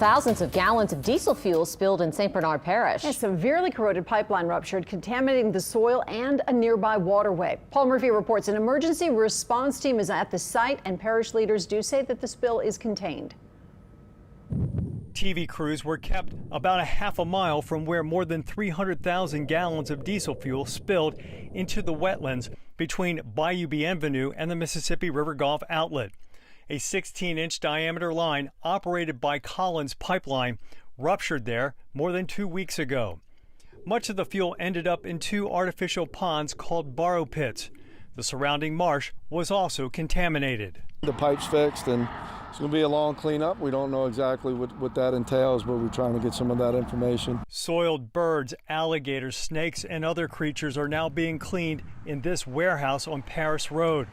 Thousands of gallons of diesel fuel spilled in St. Bernard Parish. A severely corroded pipeline ruptured, contaminating the soil and a nearby waterway. Paul Murphy reports an emergency response team is at the site, and parish leaders do say that the spill is contained. TV crews were kept about a half a mile from where more than 300,000 gallons of diesel fuel spilled into the wetlands between Bayou Bienvenue and the Mississippi River Gulf outlet. A 16-inch diameter line operated by Collins Pipeline ruptured there more than 2 weeks ago. Much of the fuel ended up in two artificial ponds called borrow pits. The surrounding marsh was also contaminated. The pipe's fixed and it's going to be a long cleanup. We don't know exactly what that entails, but we're trying to get some of that information. Soiled birds, alligators, snakes, and other creatures are now being cleaned in this warehouse on Parish Road.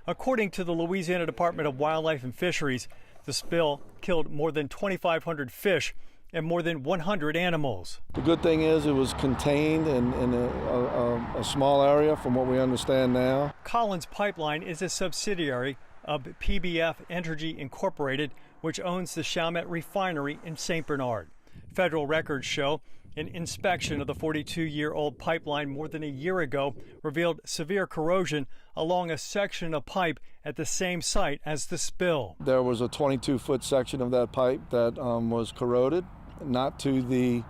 According to the Louisiana Department of Wildlife and Fisheries, the spill killed more than 2,500 fish and more than 100 animals. The good thing is it was contained in a small area from what we understand now. Collins Pipeline is a subsidiary of PBF Energy Incorporated, which owns the Chalmette Refinery in St. Bernard. Federal records show an inspection of the 42-year-old pipeline more than a year ago revealed severe corrosion along a section of pipe at the same site as the spill. There was a 22-foot section of that pipe that was corroded, not to the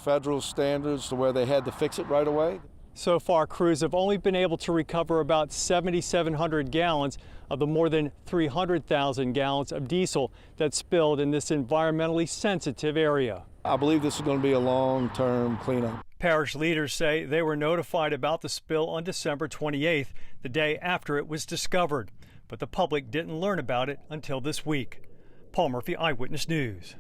federal standards to where they had to fix it right away. So far, crews have only been able to recover about 7,700 gallons of the more than 300,000 gallons of diesel that spilled in this environmentally sensitive area. I believe this is going to be a long-term cleanup. Parish leaders say they were notified about the spill on December 28th, the day after it was discovered. But the public didn't learn about it until this week. Paul Murphy, Eyewitness News.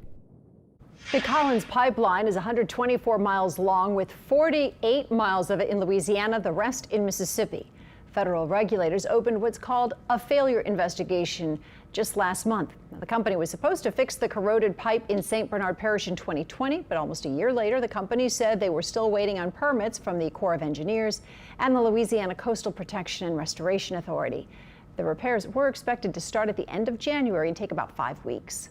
The Collins Pipeline is 124 miles long, with 48 miles of it in Louisiana, the rest in Mississippi. Federal regulators opened what's called a failure investigation just last month. Now, the company was supposed to fix the corroded pipe in St. Bernard Parish in 2020, but almost a year later, the company said they were still waiting on permits from the Corps of Engineers and the Louisiana Coastal Protection and Restoration Authority. The repairs were expected to start at the end of January and take about 5 weeks.